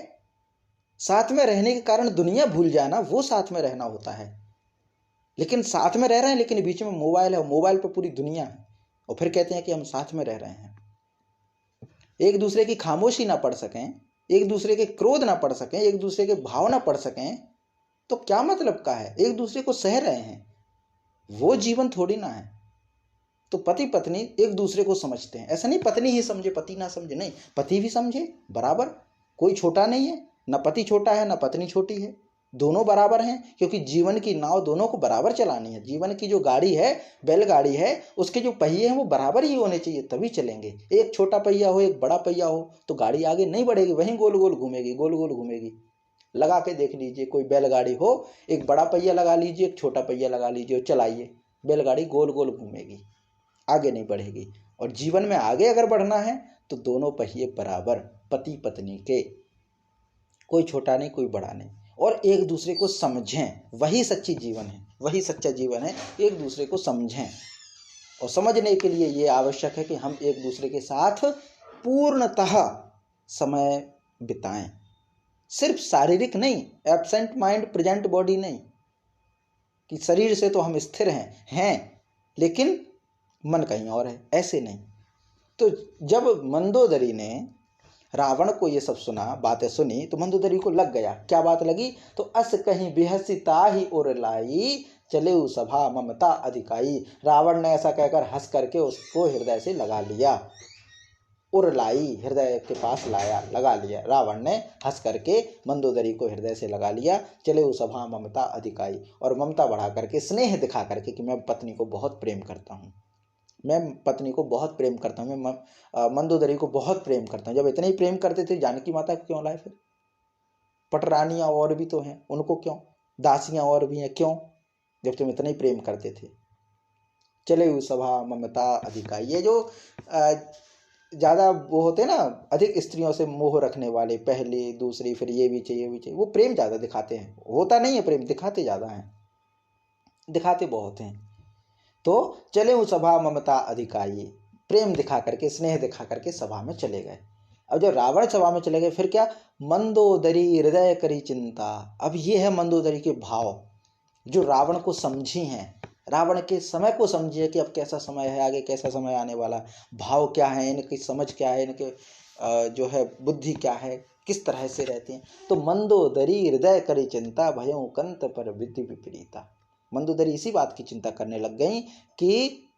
साथ में रहने के कारण दुनिया भूल जाना, वो साथ में रहना होता है। लेकिन साथ में रह रहे हैं, लेकिन बीच में मोबाइल है, मोबाइल पर पूरी दुनिया है, और फिर कहते हैं कि हम साथ में रह रहे हैं। एक दूसरे की खामोशी ना पढ़ सकें, एक दूसरे के क्रोध ना पढ़ सकें, एक दूसरे के भाव ना पढ़ सकें, तो क्या मतलब का है? एक दूसरे को सह रहे हैं, वो जीवन थोड़ी ना है। तो पति पत्नी एक दूसरे को समझते हैं। ऐसा नहीं पत्नी ही समझे पति ना समझे, नहीं, पति भी समझे बराबर। कोई छोटा नहीं है, ना पति छोटा है ना पत्नी छोटी है, दोनों बराबर हैं, क्योंकि जीवन की नाव दोनों को बराबर चलानी है। जीवन की जो गाड़ी है, बैलगाड़ी है, उसके जो पहिए हैं वो बराबर ही होने चाहिए, तभी चलेंगे। एक छोटा पहिया हो, एक बड़ा पहिया हो, तो गाड़ी आगे नहीं बढ़ेगी, वहीं गोल गोल घूमेगी, गोल गोल घूमेगी। लगा के देख लीजिए, कोई बैलगाड़ी हो, एक बड़ा पहिया लगा लीजिए, एक छोटा पहिया लगा लीजिए और चलाइए, बैलगाड़ी गोल गोल घूमेगी, आगे नहीं बढ़ेगी। और जीवन में आगे अगर बढ़ना है तो दोनों पहिए बराबर, पति पत्नी के, कोई छोटा नहीं कोई बड़ा नहीं, और एक दूसरे को समझें। वही सच्ची जीवन है, वही सच्चा जीवन है, एक दूसरे को समझें। और समझने के लिए ये आवश्यक है कि हम एक दूसरे के साथ पूर्णतः समय बिताएं। सिर्फ शारीरिक नहीं, एब्सेंट माइंड प्रेजेंट बॉडी नहीं, कि शरीर से तो हम स्थिर हैं लेकिन मन कहीं और है, ऐसे नहीं। तो जब मंदोदरी ने रावण को ये सब सुना, बातें सुनी, तो मंदोदरी को लग गया। क्या बात लगी? तो अस कहीं बिहसिता ही और लाई, चले सभा ममता अधिकाई। रावण ने ऐसा कहकर हंस करके उसको हृदय से लगा लिया, उरलाई, हृदय के पास लाया, लगा लिया। रावण ने हंस करके मंदोदरी को हृदय से लगा लिया। चले उस सभा ममता अधिकाई, और ममता बढ़ा करके, स्नेह दिखा करके कि मैं पत्नी को बहुत प्रेम करता हूँ, मैं पत्नी को बहुत प्रेम करता हूँ, मैं मंदोदरी को बहुत प्रेम करता हूँ। जब इतने ही प्रेम करते थे, जानकी माता को क्यों लाए? फिर पटरानियाँ और भी तो हैं, उनको क्यों? दासियाँ और भी हैं, क्यों? जब तुम इतने ही प्रेम करते थे। चले उस सभा ममता अधिकाई। ये जो ज़्यादा वो होते ना, अधिक स्त्रियों से मोह रखने वाले, पहली दूसरी फिर ये भी चाहिए भी चाहिए, वो प्रेम ज़्यादा दिखाते हैं। होता नहीं है प्रेम, दिखाते ज़्यादा हैं, दिखाते बहुत हैं। तो चले उस सभा ममता अधिकाई, प्रेम दिखा करके, स्नेह दिखा करके सभा में चले गए। अब जब रावण सभा में चले गए, फिर क्या? मंदोदरी हृदय करी चिंता। अब ये है मंदोदरी के भाव, जो रावण को समझी हैं, रावण के समय को समझिए कि अब कैसा समय है, आगे कैसा समय आने वाला, भाव क्या है, इनकी समझ क्या है, इनके जो है बुद्धि क्या है, किस तरह से रहते हैं। तो मंदोदरी हृदय करी चिंता, भयों कंत पर विधि विपरीता। मंदोदरी इसी बात की चिंता करने लग गई कि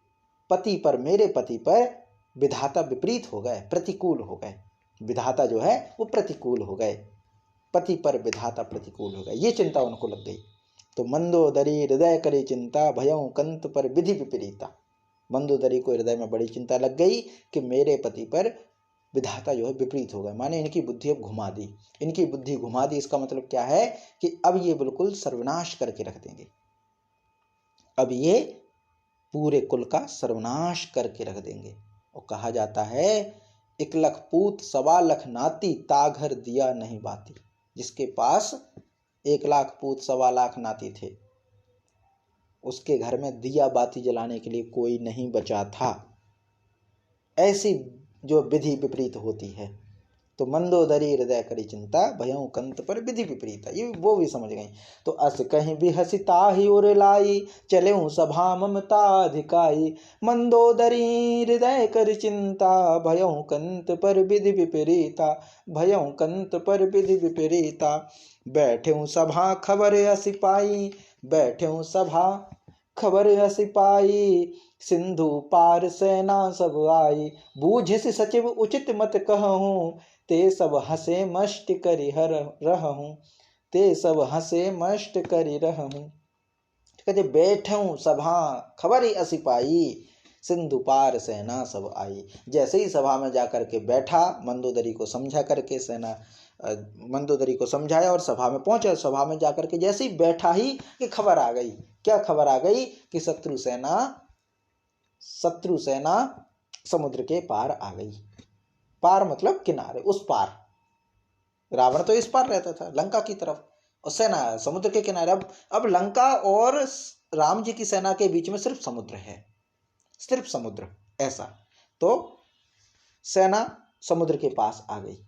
पति पर, मेरे पति पर विधाता विपरीत हो गए, प्रतिकूल हो गए। विधाता जो है वो प्रतिकूल हो गए, पति पर विधाता प्रतिकूल हो गए, ये चिंता उनको लग गई। तो मंदोदरी हृदय करे चिंता, भयों कंत पर विधि विपरीता। मंदोदरी को हृदय में बड़ी चिंता लग गई कि मेरे पति पर विधाता जो है विपरीत हो गए, माने इनकी बुद्धि अब घुमा दी, इनकी बुद्धि घुमा दी। इसका मतलब क्या है कि अब ये बिल्कुल सर्वनाश करके रख देंगे, अब ये पूरे कुल का सर्वनाश करके रख देंगे। और कहा जाता है, 1 लख पूत 1.25 लाख नाती, ताघर दिया नहीं बाती। जिसके पास 1 लाख पूत 1.25 लाख नाती थे, उसके घर में दिया बाती जलाने के लिए कोई नहीं बचा था। ऐसी जो विधि विपरीत होती है। तो मंदोदरी हृदय करी चिंता, भयों कंत पर विधि विपरीता, ये वो भी समझ गई। तो अस कहीं भी हसिता ही उर लाई, चले सभा ममता अधिकाई। मंदोदरी हृदय करी चिंता, भयों कंत पर विधि विपरीता, भयों कंत पर विधि विपरीता। बैठे सभा खबर सिपाही, बैठे सभा खबर सिपाही, सिंधु पार सेना सब आई, बूझिस सचिव उचित मत कहूँ, ते सब हंसे मष्ट करि रहूं, ते सब हंसे मष्ट करि रहूं। कहते बैठूं सभा खबर असी पाई, सिंधु पार सेना सब आई। जैसे ही सभा में जाकर के बैठा, मंदोदरी को समझा करके मंदोदरी को समझाया और सभा में पहुंचा। सभा में जाकर के जैसे ही बैठा ही कि खबर आ गई। क्या खबर आ गई? कि शत्रु सेना समुद्र के पार आ गई। पार मतलब किनारे, उस पार। रावण तो इस पार रहता था लंका की तरफ, और सेना समुद्र के किनारे। अब लंका और राम जी की सेना के बीच में सिर्फ समुद्र है, सिर्फ समुद्र। ऐसा तो सेना समुद्र के पास आ गई।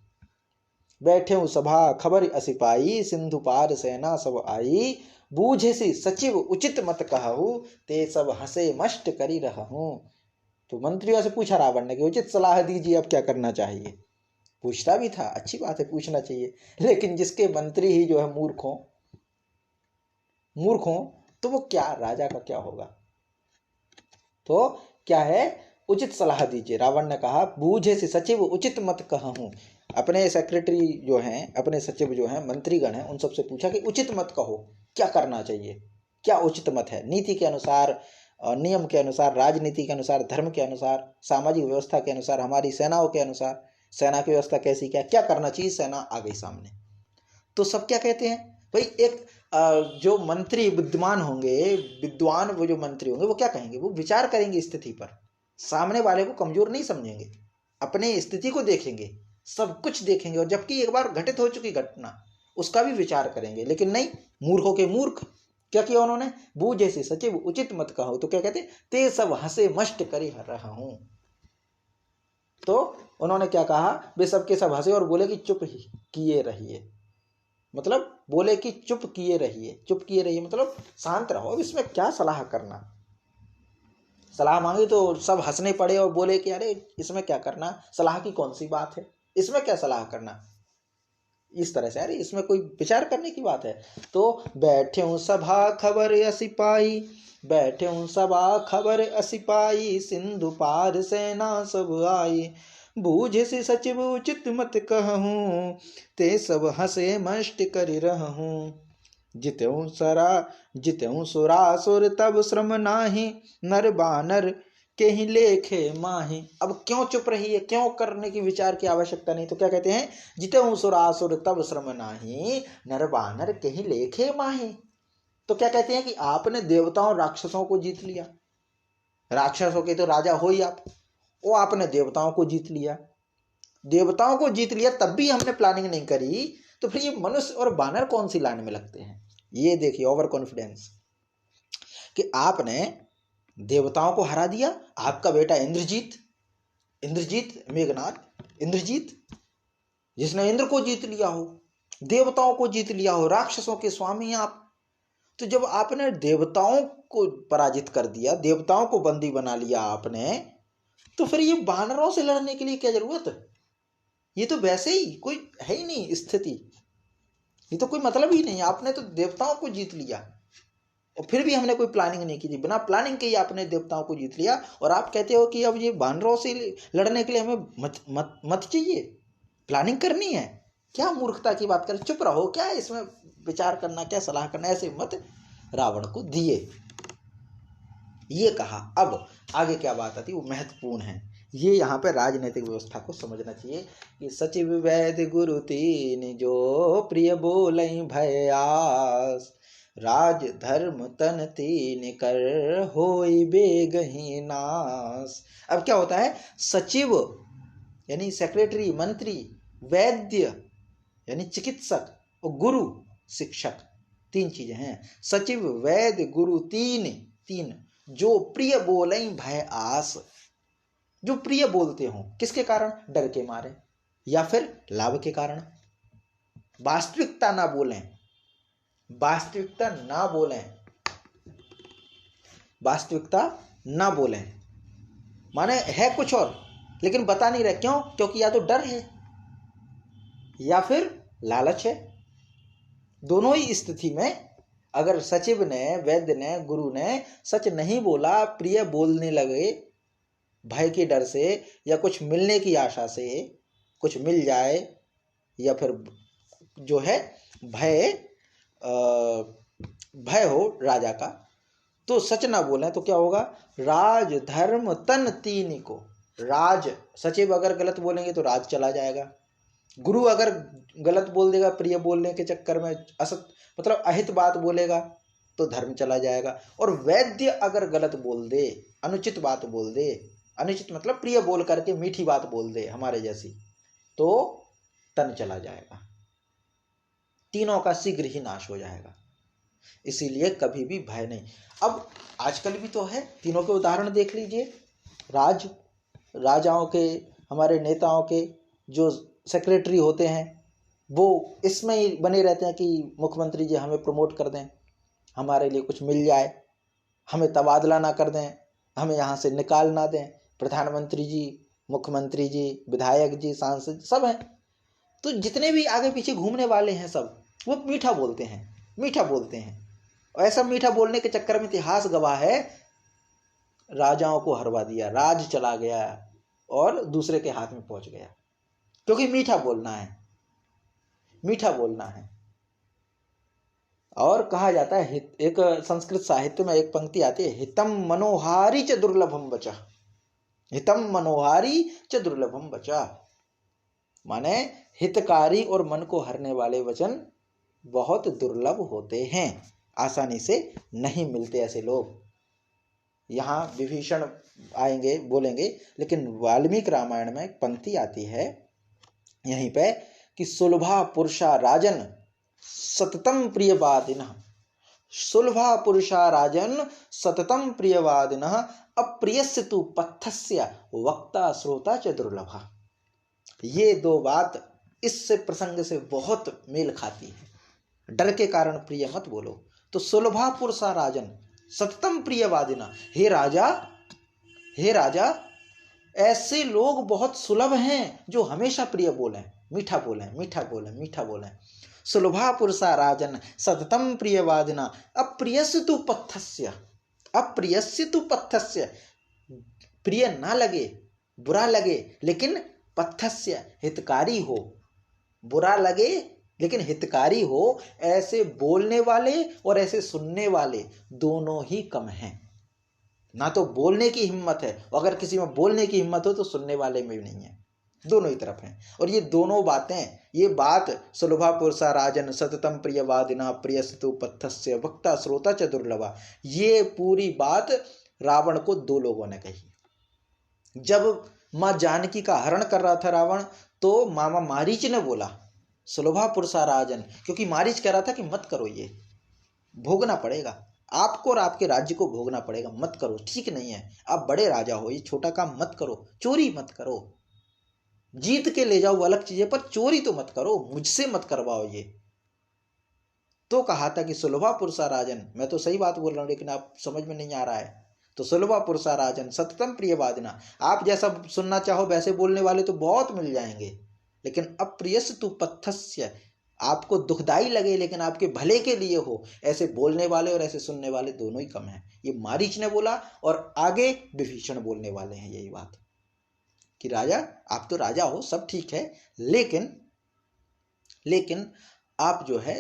बैठे सभा खबर असी पाई, सिंधु पार सेना सब आई, बूझे सी सचिव उचित मत कहूँ, ते सब हंसे मष्ट करी रहूं। तो मंत्रियों से पूछा रावण ने कि उचित सलाह दीजिए, अब क्या करना चाहिए। पूछता भी था, अच्छी बात है, पूछना चाहिए। लेकिन जिसके मंत्री ही जो है मूर्ख हो तो वो क्या, राजा का क्या होगा। तो क्या है, उचित सलाह दीजिए। रावण ने कहा बूझे से सचिव उचित मत कहूँ। अपने सेक्रेटरी जो हैं, अपने सचिव जो हैं, मंत्रीगण हैं, उन सबसे पूछा कि उचित मत कहो, क्या करना चाहिए, क्या उचित मत है। नीति के अनुसार, नियम के अनुसार, राजनीति के अनुसार, धर्म के अनुसार, सामाजिक व्यवस्था के अनुसार, हमारी सेनाओं के अनुसार, सेना की व्यवस्था कैसी, क्या करना चाहिए। सेना आ गई सामने। तो सब क्या कहते हैं भाई, एक जो मंत्री विद्वान होंगे, विद्वान वो जो मंत्री होंगे, वो क्या कहेंगे, वो विचार करेंगे स्थिति पर, सामने वाले को कमजोर नहीं समझेंगे, अपने स्थिति को देखेंगे, सब कुछ देखेंगे, और जबकि एक बार घटित हो चुकी घटना उसका भी विचार करेंगे। लेकिन नहीं, मूर्खों के मूर्ख क्या किया उन्होंने, बूझे से सचिव उचित मत कहो। तो क्या कहते, ते सब हंसे मष्ट करी रहा हूं। तो उन्होंने क्या कहा, वे सबके सब हंसे और बोले कि चुप ही किए रहिए। मतलब बोले कि चुप किए रहिए। चुप किए रहिए मतलब शांत रहो, अब इसमें क्या सलाह करना। सलाह मांगी तो सब हंसने पड़े और बोले कि अरे इसमें क्या करना, सलाह की कौन सी बात है, इसमें क्या सलाह करना। इस तरह से, अरे इसमें कोई विचार करने की बात है। तो बैठे हूं सभा खबर असी पाई, बैठे हूं सभा खबर असी पाई, सिंधु पार सेना सब आई, बूझे से सचिव उचित मत कहूँ, ते सब हंसे मष्ट करि रहूं। जितेऊं सुरासुर तब श्रम नाही, नर बानर के ही लेखे माही। अब क्यों चुप रही है, क्यों करने की विचार की आवश्यकता नहीं। तो क्या कहते हैं, जितेऊं सुरासुर तब श्रम नाही, नर बानर के ही लेखे माही। तो क्या कहते हैं कि आपने देवताओं राक्षसों को जीत लिया, राक्षसों के तो राजा हो ही आप, वो आपने देवताओं को जीत लिया, देवताओं को जीत लिया, तब भी हमने प्लानिंग नहीं करी, तो फिर ये मनुष्य और बानर कौन सी लाइन में लगते हैं। ये देखिए ओवर कॉन्फिडेंस, कि आपने देवताओं को हरा दिया। आपका बेटा इंद्रजीत मेघनाथ इंद्रजीत, जिसने इंद्र को जीत लिया हो, देवताओं को जीत लिया हो, राक्षसों के स्वामी आप। तो जब आपने देवताओं को पराजित कर दिया, देवताओं को बंदी बना लिया आपने, तो फिर ये बानरों से लड़ने के लिए क्या जरूरत है। ये तो वैसे ही कोई है ही नहीं स्थिति, ये तो कोई मतलब ही नहीं। आपने तो देवताओं को जीत लिया और फिर भी हमने कोई प्लानिंग नहीं की थी, बिना प्लानिंग के ही आपने देवताओं को जीत लिया। और आप कहते हो कि अब ये बानरों से लड़ने के लिए हमें मत चाहिए, प्लानिंग करनी है। क्या मूर्खता की बात कर, चुप रहो, क्या इसमें विचार करना, क्या सलाह करना, ऐसे मत रावण को दिए। ये कहा। अब आगे क्या बात आती है वो महत्वपूर्ण है। ये यहाँ पे राजनीतिक व्यवस्था को समझना चाहिए कि सचिव वैद्य गुरु तीन, जो प्रिय बोलई भय आस, राज धर्म तन तीन कर होई बेगही नास। अब क्या होता है, सचिव यानी सेक्रेटरी मंत्री, वैद्य यानी चिकित्सक, और गुरु शिक्षक, तीन चीजें हैं। सचिव वैद्य गुरु तीन जो प्रिय बोलई भय आस, जो प्रिय बोलते हो किसके कारण, डर के मारे या फिर लाभ के कारण। वास्तविकता ना बोलें, वास्तविकता ना बोलें, वास्तविकता ना बोलें माने है कुछ और लेकिन बता नहीं रहे। क्यों, क्योंकि या तो डर है या फिर लालच है। दोनों ही स्थिति में अगर सचिव ने, वैद्य ने, गुरु ने सच नहीं बोला, प्रिय बोलने लगे भय के डर से या कुछ मिलने की आशा से, कुछ मिल जाए, या फिर जो है भय भय हो राजा का, तो सच ना बोले तो क्या होगा? राज धर्म तन तीन को। राज, सचिव अगर गलत बोलेंगे तो राज चला जाएगा, गुरु अगर गलत बोल देगा प्रिय बोलने के चक्कर में, असत मतलब अहित बात बोलेगा तो धर्म चला जाएगा, और वैद्य अगर गलत बोल दे, अनुचित बात बोल दे, अनुचित मतलब प्रिय बोल करके मीठी बात बोल दे हमारे जैसी, तो तन चला जाएगा, तीनों का शीघ्र ही नाश हो जाएगा। इसीलिए कभी भी भय नहीं। अब आजकल भी तो है, तीनों के उदाहरण देख लीजिए। राजाओं के, हमारे नेताओं के जो सेक्रेटरी होते हैं वो इसमें ही बने रहते हैं कि मुख्यमंत्री जी हमें प्रमोट कर दें, हमारे लिए कुछ मिल जाए, हमें तबादला ना कर दें, हमें यहाँ से निकाल ना दें। प्रधानमंत्री जी, मुख्यमंत्री जी, विधायक जी, सांसद सब हैं। तो जितने भी आगे पीछे घूमने वाले हैं सब वो मीठा बोलते हैं, मीठा बोलते हैं। और ऐसा मीठा बोलने के चक्कर में इतिहास गवाह है, राजाओं को हरवा दिया, राज चला गया और दूसरे के हाथ में पहुंच गया, क्योंकि मीठा बोलना है, मीठा बोलना है। और कहा जाता है, एक संस्कृत साहित्य में एक पंक्ति आती है, हितम मनोहारी च दुर्लभम बचा, हितम मनोहारी च दुर्लभम बचा, माने हितकारी और मन को हरने वाले वचन बहुत दुर्लभ होते हैं, आसानी से नहीं मिलते ऐसे लोग। यहाँ विभीषण आएंगे बोलेंगे, लेकिन वाल्मीकि रामायण में एक पंक्ति आती है यहीं पे कि सुलभा पुरुषा राजन सततम प्रियवादिनः, सुलभा पुरुषा राजन सततम प्रियवादिनः अप्रियस्य तु पथस्य वक्ता श्रोता च दुर्लभा। ये दो बात इससे प्रसंग से बहुत मेल खाती है। डर के कारण प्रिय मत बोलो। तो सुलभा पुरुषा राजन सततम प्रियवादिना, हे राजा, हे राजा, ऐसे लोग बहुत सुलभ हैं जो हमेशा प्रिय बोलें, मीठा बोलें, मीठा बोलें, मीठा बोलें। सुलभा पुरुषा राजन सततम प्रियवादिना अप्रियस्य तु पथस्य, अप्रियस्य तु पथस्य, प्रिय ना लगे, बुरा लगे, लेकिन पथस्य हितकारी हो, बुरा लगे लेकिन हितकारी हो, ऐसे बोलने वाले और ऐसे सुनने वाले दोनों ही कम हैं। ना तो बोलने की हिम्मत है, अगर किसी में बोलने की हिम्मत हो तो सुनने वाले में भी नहीं है, दोनों ही तरफ हैं। और ये दोनों बातें, ये बात सुलभा पुरुषा राजन सततम प्रियवादिना प्रियस्तु पथस्य वक्ता श्रोता च दुर्लभा, ये पूरी बात रावण को दो लोगों ने कही। जब माँ जानकी का हरण कर रहा था रावण, तो मामा मारीच ने बोला सुलभा पुरुषा राजन, क्योंकि मारीच कह रहा था कि मत करो, ये भोगना पड़ेगा आपको और आपके राज्य को भोगना पड़ेगा, मत करो, ठीक नहीं है, आप बड़े राजा हो, ये छोटा काम मत करो, चोरी मत करो, जीत के ले जाओ अलग चीजें, पर चोरी तो मत करो, मुझसे मत करवाओ ये। तो कहा था कि सुलभा पुरुषा राजन, मैं तो सही बात बोल रहा हूं लेकिन आप समझ में नहीं आ रहा है। तो सुलभा पुरुषा राजन सततम प्रियवादिना, आप जैसा सुनना चाहो वैसे बोलने वाले तो बहुत मिल जाएंगे, लेकिन अप्रियस्तु पथस्य, आपको दुखदाई लगे लेकिन आपके भले के लिए हो, ऐसे बोलने वाले और ऐसे सुनने वाले दोनों ही कम हैं। ये मारीच ने बोला और आगे विभीषण बोलने वाले हैं यही बात कि राजा, आप तो राजा हो, सब ठीक है, लेकिन आप जो है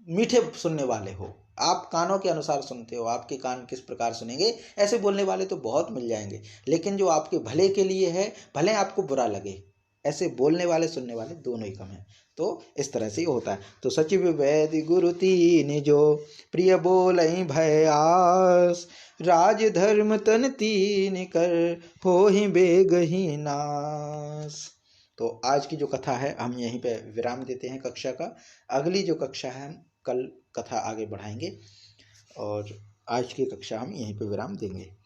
मीठे सुनने वाले हो, आप कानों के अनुसार सुनते हो, आपके कान किस प्रकार सुनेंगे, ऐसे बोलने वाले तो बहुत मिल जाएंगे, लेकिन जो आपके भले के लिए है, भले आपको बुरा लगे, ऐसे बोलने वाले सुनने वाले दोनों ही कम हैं। तो इस तरह से होता है। तो सचिव वैद्य गुरु तीन जो प्रिय बोलई भय आस, राज धर्म तन तीन कर हो ही बेग ही नास। तो आज की जो कथा है हम यहीं पे विराम देते हैं कक्षा का। अगली जो कक्षा है हम कल कथा आगे बढ़ाएंगे और आज की कक्षा हम यहीं पे विराम देंगे।